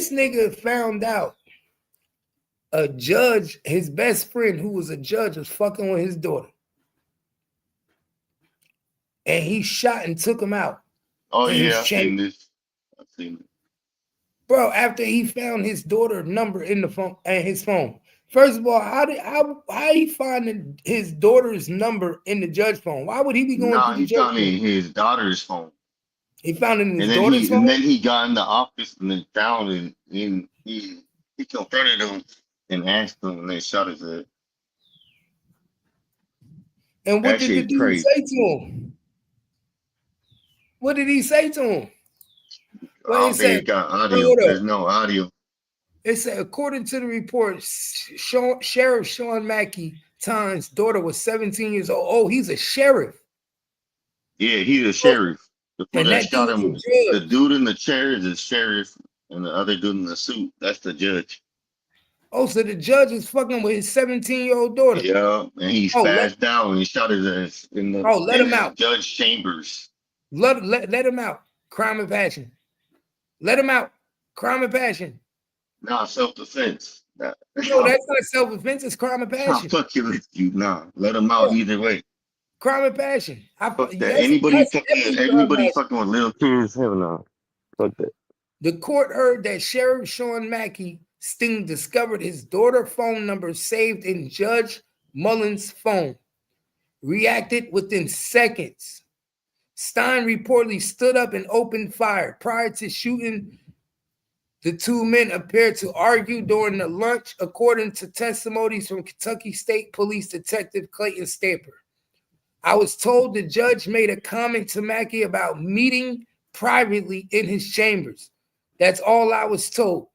nigga found out a judge, his best friend who was a judge, was fucking with his daughter. And he shot and took him out. Oh in his yeah, I've seen chamber. this. I've seen it. Bro, after he found his daughter's number in the phone and his phone. First of all, how he find his daughter's number in the judge phone? Why would he be going Nah, through the he judge found it phone? in his daughter's phone. He found it in his And then daughter's he phone? and then he got in the office and then found it and he confronted him and asked him and they shot his head. And what That did the shit dude crazy. say to him? What did he say to him? I Well, it don't think said, it got audio. hold There's up. no audio. It said, according to the report, Sheriff Sean Mackey Time's daughter was 17 years old. Oh, he's a sheriff. Yeah, he's a Oh, sheriff. Before and that that shot dude's a him, the judge. dude in the chair is the sheriff, and the other dude in the suit, that's the judge. Oh, so the judge was fucking with his 17-year-old daughter. Yeah, and he Oh, let spazzed out and he shot his ass in the let in him his out. judge chambers. Let him out. Crime and passion. Let him out. Crime and passion. Nah, self-defense. Nah, No, that's not self-defense. It's crime and I'll passion. fuck you with you. Nah, let him out Yeah, either way. crime and passion. Fuck that. That's definitely crime and Anybody passion. fucking with little kids, hell no. Fuck that. The court heard that Sheriff Sean Mackey Sting discovered his daughter's phone number saved in Judge Mullins' phone. Reacted within seconds. Stein reportedly stood up and opened fire. Prior to shooting, the two men appeared to argue during the lunch, according to testimonies from Kentucky State Police Detective Clayton Stamper. I was told the judge made a comment to Mackey about meeting privately in his chambers. That's all I was told.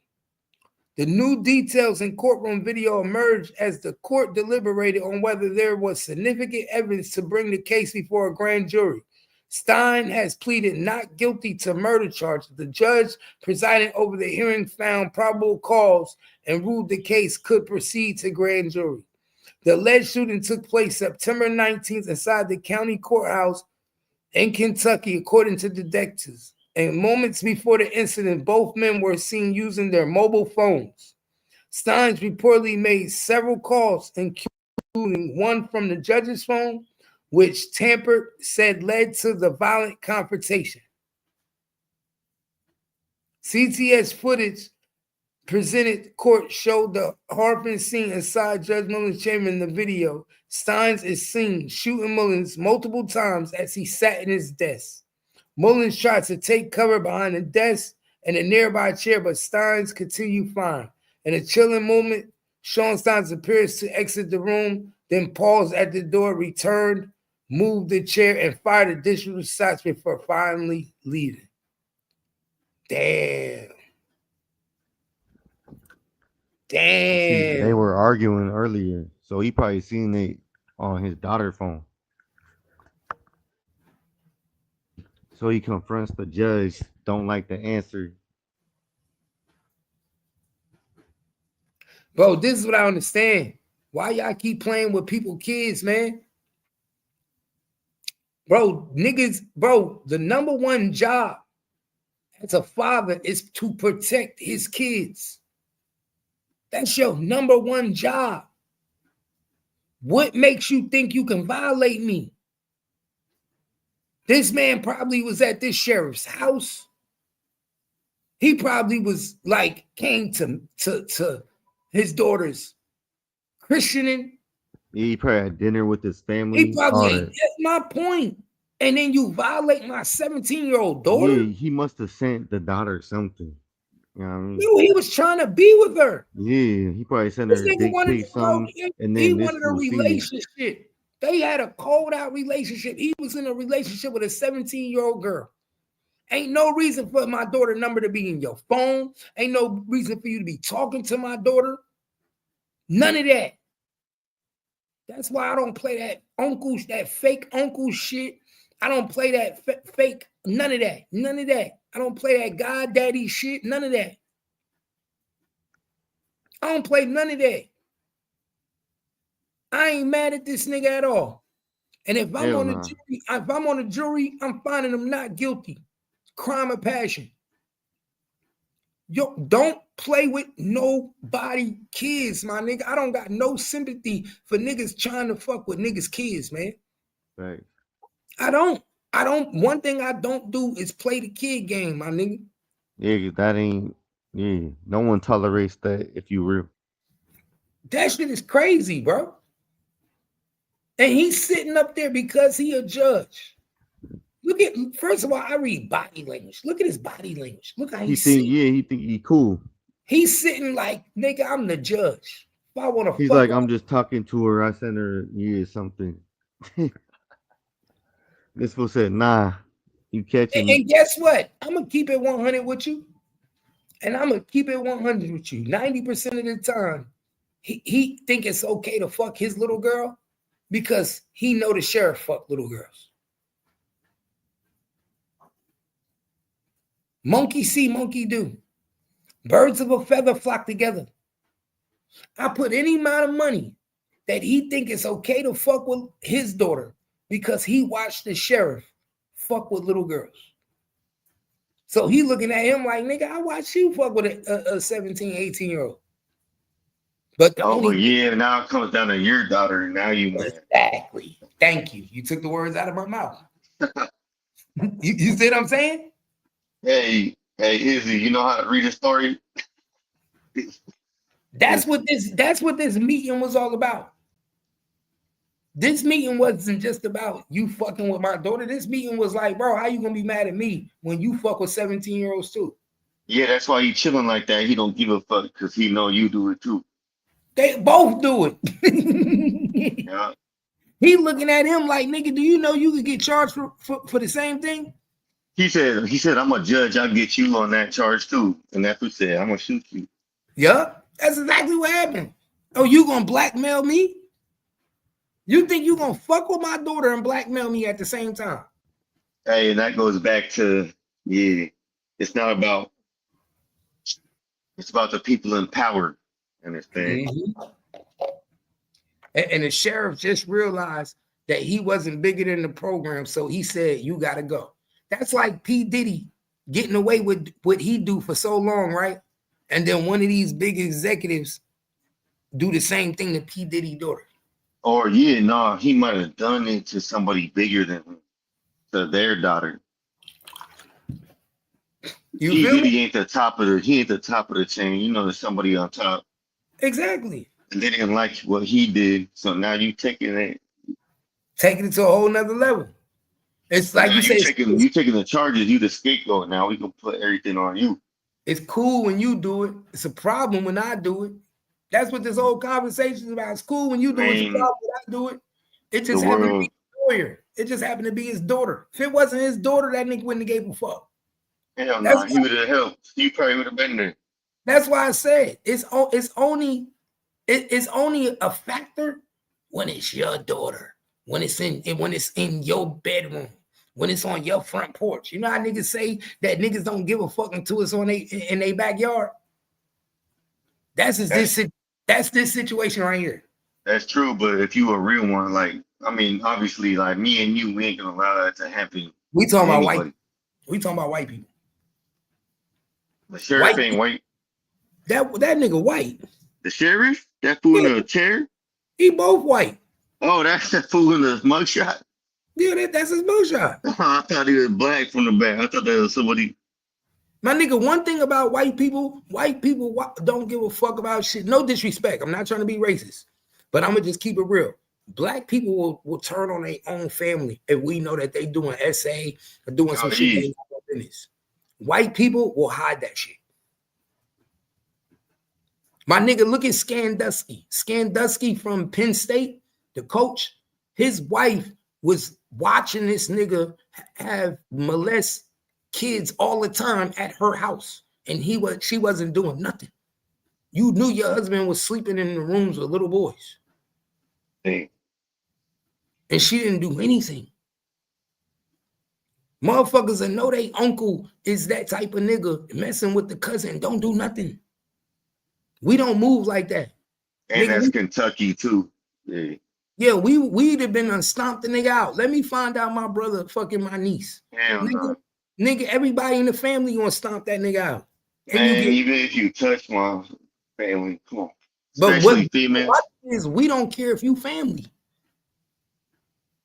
The new details in courtroom video emerged as the court deliberated on whether there was significant evidence to bring the case before a grand jury. Stein has pleaded not guilty to murder charges. The judge presiding over the hearing found probable cause and ruled the case could proceed to grand jury. The alleged shooting took place September 19th inside the county courthouse in Kentucky, according to detectives. And moments before the incident, both men were seen using their mobile phones. Steins reportedly made several calls, including one from the judge's phone, which Tamper said led to the violent confrontation. CTS footage presented court showed the horrifying scene inside Judge Mullins' chamber. In the video, Steins is seen shooting Mullins multiple times as he sat in his desk. Mullins tried to take cover behind the desk and a nearby chair, but Steins continued firing. In a chilling moment, Sean Steins appears to exit the room, then paused at the door, returned, moved the chair, and fired additional shots before finally leaving. Damn. See, they Damn. were arguing earlier, so he probably seen it on his daughter's phone. So he confronts the judge, don't like the answer. Bro, this is what I understand. Why y'all keep playing with people's kids, man? Bro, niggas, bro, the number one job as a father is to protect his kids. That's your number one job. What makes you think you can violate me? This man probably was at this sheriff's house. He probably was like, came to his daughter's christening. He probably had dinner with his family. He probably All ain't. that. That's my point. And then you violate my 17-year-old Yeah, daughter? he must have sent the daughter something. You know what I mean? No, he was trying to be with her. Yeah, he probably sent This her a nigga dick wanted pic, to go. something, and He then this wanted a will see it. relationship. They had a cold out relationship. He was in a relationship with a 17-year-old girl. Ain't no reason for my daughter's number to be in your phone. Ain't no reason for you to be talking to my daughter. None of that. That's why I don't play that fake uncle shit. I don't play that fake, none of that. None of that. I don't play that god daddy shit. None of that. I don't play none of that. I ain't mad at this nigga at all. And if I'm Hell on the nah. jury, I'm finding him not guilty. Crime of passion. Yo, don't play with nobody kids, my nigga. I don't got no sympathy for niggas trying to fuck with niggas' kids, man. Right. I don't. One thing I don't do is play the kid game, my nigga. Yeah, that ain't. Yeah, no one tolerates that if you real. That shit is crazy, bro. And he's sitting up there because he a judge. Look at, first of all, I read body language. Look at his body language. Look how He he's think, sitting. yeah, he think he cool. He's sitting like, nigga, I'm the judge. If I want to He's fuck like, her, I'm just talking to her. I sent her, yeah, something. This fool said, nah, you catching me. and guess what? I'm gonna keep it 100 with you. And I'm gonna keep it 100 with you. 90% of the time, he think it's okay to fuck his little girl because he know the sheriff fuck little girls. Monkey see, monkey do. Birds of a feather flock together. I put any amount of money that he think it's okay to fuck with his daughter because he watched the sheriff fuck with little girls. So he looking at him like, nigga, I watched you fuck with a 17, 18-year-old. But the Oh, only yeah, now it comes down to your daughter, and now you mad. exactly. Thank you. You took the words out of my mouth. you see what I'm saying? Hey, Izzy, you know how to read a story? That's what this meeting was all about. This meeting wasn't just about you fucking with my daughter. This meeting was like, bro, how you gonna be mad at me when you fuck with 17-year-olds too? Yeah, that's why he chilling like that. He don't give a fuck because he know you do it too. They both do it. Yeah. He looking at him like, nigga, do you know you could get charged for the same thing? He said, I'm a judge. I'll get you on that charge too. And that's what he said. I'm gonna shoot you. Yeah, that's exactly what happened. Oh, you gonna blackmail me? You think you gonna fuck with my daughter and blackmail me at the same time? Hey, and that goes back to, yeah, it's not about, it's about the people in power. Understand? Mhm. And the sheriff just realized that he wasn't bigger than the program, so he said, you gotta go. That's like P. Diddy getting away with what he do for so long, right? And then one of these big executives do the same thing to P. Diddy daughter. Or yeah, no, he might have done it to somebody bigger than him, to their daughter. You feel me? He ain't the top of the chain. You know, there's somebody on top. Exactly. And they didn't like what he did. So now you taking it. Taking it to a whole nother level. It's like Now you say, you taking the charges, you the scapegoat. Now we can put everything on you. it's cool when you do it. It's a problem when I do it. That's what this whole conversation is about. It's cool when you do it. It's a problem when I do it. It just happened to be his lawyer. It just happened to be his daughter. If it wasn't his daughter, that nigga wouldn't have gave a fuck. Hell no, he would have helped. He probably would have been there. That's why I said it's only a factor when it's your daughter, when it's in your bedroom, when it's on your front porch. You know how niggas say that niggas don't give a fuck until it's on in their backyard. That's this situation right here. That's true, but if you a real one, like I mean, obviously, like me and you, we ain't gonna allow that to happen. We talking about white. We talking about white people. The sheriff ain't white. That nigga white. The sheriff? That fool in the chair? He both white. Oh, that's that fool in the mugshot? Yeah, that's his mugshot. I thought he was black from the back. I thought that was somebody. My nigga, one thing about white people don't give a fuck about shit. No disrespect. I'm not trying to be racist, but I'm gonna just keep it real. Black people will turn on their own family if we know that they doing SA or doing some shit they not business. White people will hide that shit. My nigga, look at Skandusky. Skandusky from Penn State, the coach. His wife was watching this nigga have molest kids all the time at her house, and she wasn't doing nothing. You knew your husband was sleeping in the rooms with little boys. Hey. And she didn't do anything. Motherfuckers that know they uncle is that type of nigga messing with the cousin, don't do nothing. We don't move like that. And nigga, that's Kentucky too. Yeah, we'd have been stomped the nigga out. Let me find out my brother fucking my niece. Hell no. Nigga, everybody in the family gonna stomp that nigga out. and you Man, get. even if you touch my family, come on. But what Especially females. is we don't care if you family.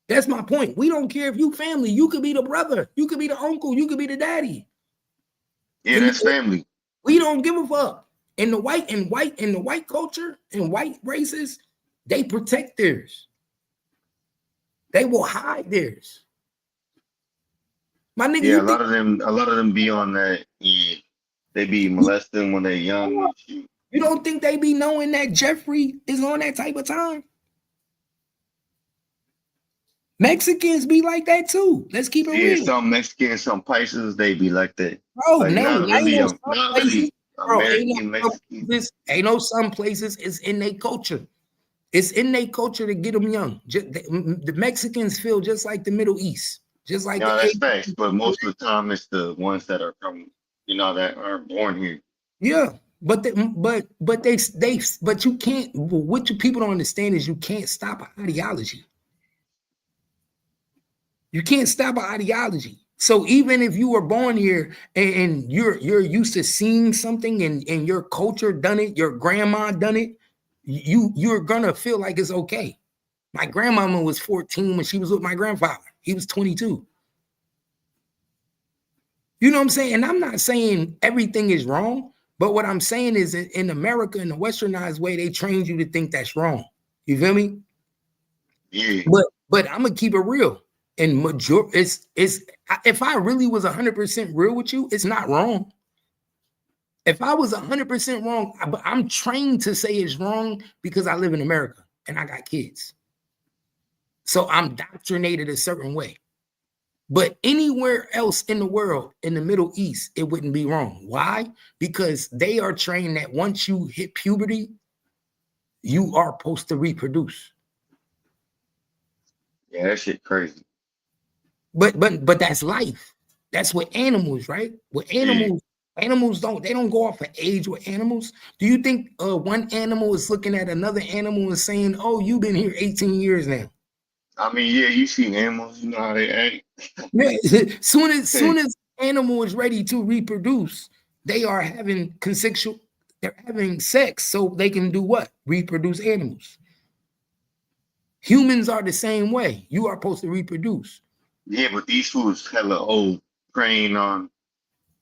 That's my point. We don't care if you family. You could be the brother, you could be the uncle, you could be the daddy. Yeah, And that's family. we don't give a fuck. In the white culture and white races, they protect theirs. They will hide theirs. My nigga, Yeah, you a think lot of them be on that. Yeah, they be molesting when they're young and shit. you don't think they be knowing that Jeffrey is on that type of time? Mexicans be like that too. Let's keep it Yeah, real. some Mexicans, some places, they be like that. Bro, Like no, not ain't really, no some not places, really bro, ain't no American some Mexican. places, ain't no some places, it's in their culture. It's in their culture to get them young. The Mexicans feel just like the Middle East, just like No, the that's Asians. facts. But most of the time, it's the ones that are from, that aren't born here. Yeah, but but you can't. What you people don't understand is you can't stop an ideology. You can't stop an ideology. So even if you were born here and you're used to seeing something and your culture done it, your grandma done it, you're gonna feel like it's okay. My grandmama was 14 when she was with my grandfather. He was 22. You know what I'm saying? And I'm not saying everything is wrong, but what I'm saying is in America, in the westernized way, they trained you to think that's wrong. You feel me? Yeah, But I'm gonna keep it real. And it's if I really was 100% real with you, it's not wrong. If I was 100% wrong, but I'm trained to say it's wrong because I live in America and I got kids. So I'm doctrinated a certain way. But anywhere else in the world, in the Middle East, it wouldn't be wrong. Why? Because they are trained that once you hit puberty, you are supposed to reproduce. yeah, that shit crazy. But that's life. That's what animals, right? With Yeah, animals don't go off of age with animals. Do you think one animal is looking at another animal and saying, "Oh, you've been here 18 years now"? I mean, yeah, you see animals, you know how they act. Yeah. soon as animal is ready to reproduce, they are having consensual. They're having sex so they can do what? Reproduce animals. Humans are the same way. You are supposed to reproduce. Yeah, but these fools hella old, preying on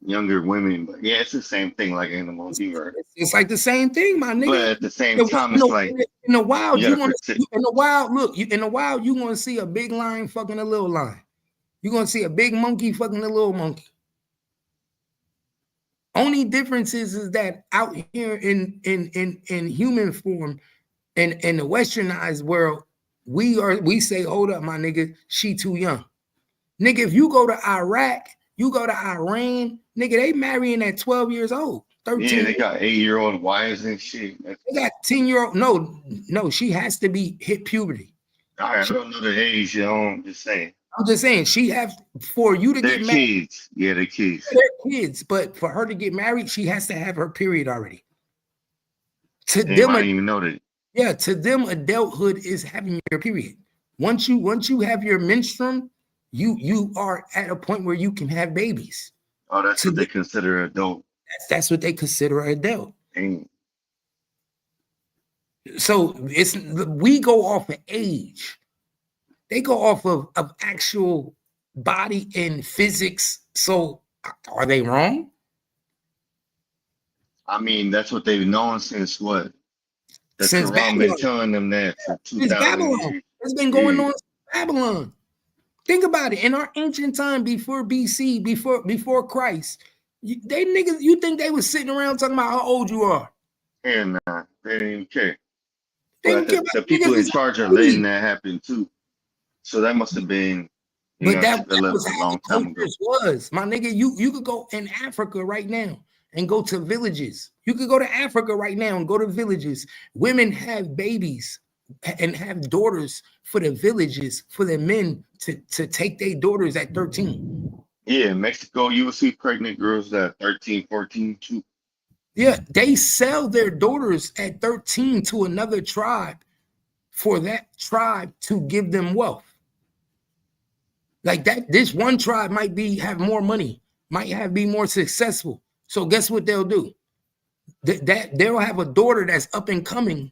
younger women. But yeah, it's the same thing like animals, you are. It's like the same thing, my But nigga. at the same time, In it's like the wild, you you gotta want protect. in the wild. Look, in the wild, you gonna see a big lion fucking a little lion. You're gonna see a big monkey fucking a little monkey. Only difference is that out here in human form, in the westernized world, we say, hold up, my nigga, she too young. Nigga, if you go to Iraq, you go to Iran, nigga, they marrying at 12 years old, Yeah, 13. they got 8-year-old wives and shit. They got 10-year-old. No, she has to be hit puberty. I don't know the age, I'm just saying. I'm just saying she have for you to They're get married, kids. Yeah, they're kids. they're kids, but for her to get married, she has to have her period already. To They them, might even know that. yeah, to them, adulthood is having your period. Once you have your menstruum, you are at a point where you can have babies. Oh, that's To what they them, consider adult. that's what they consider an adult. Ain't. So we go off of age. They go off of actual body and physics. So are they wrong? I mean, that's what they've known since what? The Since Quran been Babylon. telling them that for Since 2,000 Babylon. years. It's been going Yeah. on since Babylon. Think about it. In our ancient time, before BC, before Christ, they niggas, you think they was sitting around talking about how old you are? And they didn't even care. They But didn't care the about people niggas in is charge are letting babies. that happen too. So that must have been, But that developed was a how long the time ago. cultures was. My nigga, you could go in Africa right now and go to villages. You could go to Africa right now and go to villages. Women have babies and have daughters for the villages, for the men to take their daughters at 13. Yeah, in Mexico, you will see pregnant girls that are 13, 14 too. Yeah, they sell their daughters at 13 to another tribe for that tribe to give them wealth. Like that, this one tribe might have more money, be more successful. So guess what they'll do? That they'll have a daughter that's up and coming,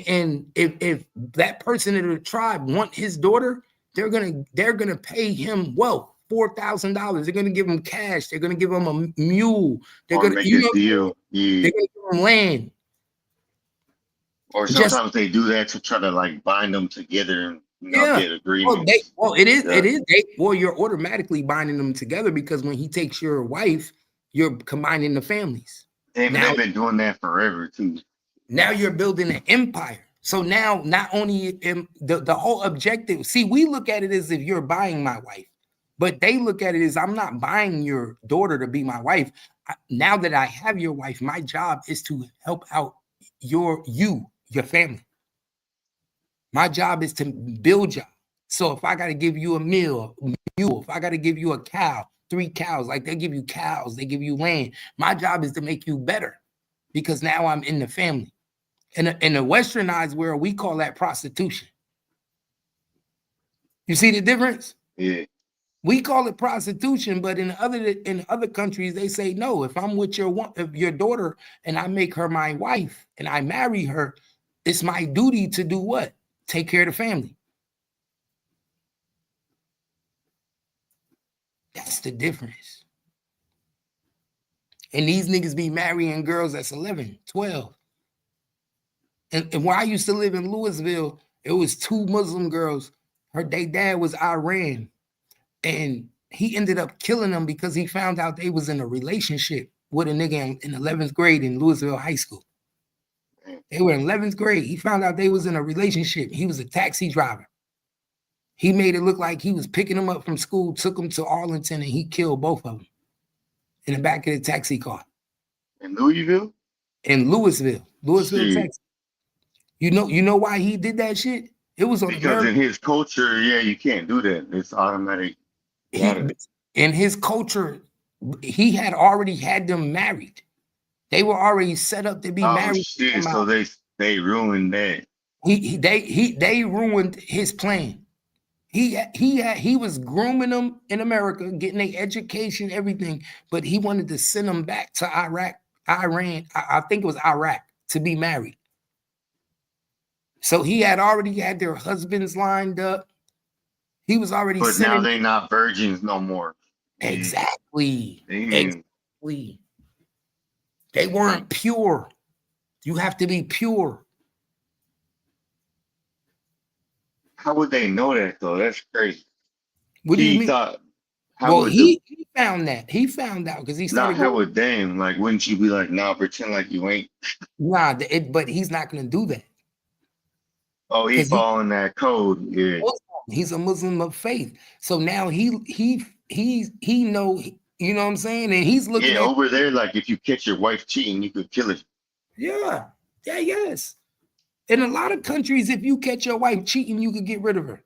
and if that person in the tribe want his daughter, they're gonna pay him $4,000. They're gonna give him cash. They're gonna give him a mule. They're Or gonna make a deal. Yeah. they're gonna give him land. Or Just sometimes they do that to try to like bind them together and yeah. get agreements. It is. You're automatically binding them together because when he takes your wife, you're combining the families. They've been doing that forever too. Now you're building an empire. So now not only the whole objective, see, we look at it as if you're buying my wife, but they look at it as I'm not buying your daughter to be my wife. Now that I have your wife, my job is to help out your family. My job is to build you. So if I got to give you a mule, if I got to give you a cow, 3 cows, like they give you cows, they give you land. My job is to make you better because now I'm in the family. In the westernized world, we call that prostitution. You see the difference? Yeah. We call it prostitution, but in other countries, they say, no, if I'm with your daughter and I make her my wife and I marry her, it's my duty to do what? Take care of the family. That's the difference. And these niggas be marrying girls that's 11, 12. And where I used to live in Louisville, it was 2 Muslim girls. Their dad was Iran. And he ended up killing them because he found out they was in a relationship with a nigga in 11th grade in Louisville High School. They were in 11th grade. He found out they was in a relationship. He was a taxi driver. He made it look like he was picking them up from school, took them to Arlington, and he killed both of them in the back of the taxi car. In Louisville? In Louisville, Texas. You know why he did that shit? It was on because in his culture, yeah, you can't do that. It's automatic. In his culture, he had already had them married. They were already set up to be married. Shit, so they ruined that. They ruined his plan. He was grooming them in America, getting their education, everything, but he wanted to send them back to Iran. I think it was Iraq to be married. So he had already had their husbands lined up. He was already. But now they're not virgins no more. Exactly. Exactly. They weren't pure. You have to be pure. How would they know that though? That's crazy. What do you mean? He found that. He found out because he started. How would damn? Like, wouldn't you be like, nah, pretend like you ain't? Nah, but he's not gonna do that. Oh, he's following that code. Yeah. He's a Muslim of faith. So now he know, you know what I'm saying? And he's looking at over there, like if you catch your wife cheating, you could kill her. Yeah. Yes. In a lot of countries, if you catch your wife cheating, you could get rid of her.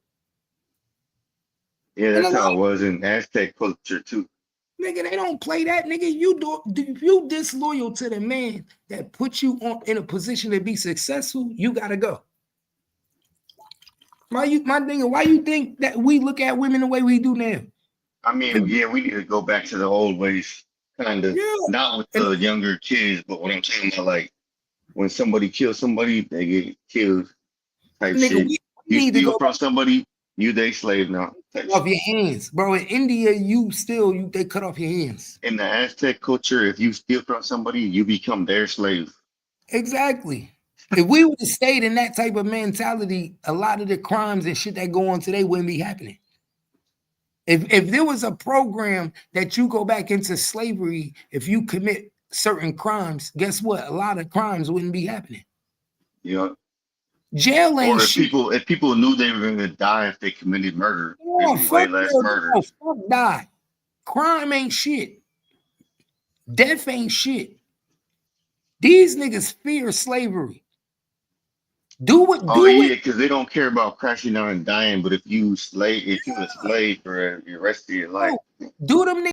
Yeah, that's how it was in Aztec culture too. Nigga, they don't play that, nigga. If you disloyal to the man that put you in a position to be successful, you gotta go. Why you think that we look at women the way we do now? I mean, yeah, we need to go back to the old ways, kind of. Yeah. Not with the younger kids, but what I'm talking about, like when somebody kills somebody, they get killed. Type nigga, shit. You steal from somebody, you they slave now. Off your hands, bro. In India, they cut off your hands. In the Aztec culture, if you steal from somebody, you become their slave. Exactly. If we would have stayed in that type of mentality, a lot of the crimes and shit that go on today wouldn't be happening. If there was a program that you go back into slavery, if you commit certain crimes, guess what? A lot of crimes wouldn't be happening. Yeah. Jail ain't shit. If people knew they were going to die if they committed murder, there'd be way less murders. Fuck die. Crime ain't shit. Death ain't shit. These niggas fear slavery. Because they don't care about crashing out and dying. But if you a slave for the rest of your life, do them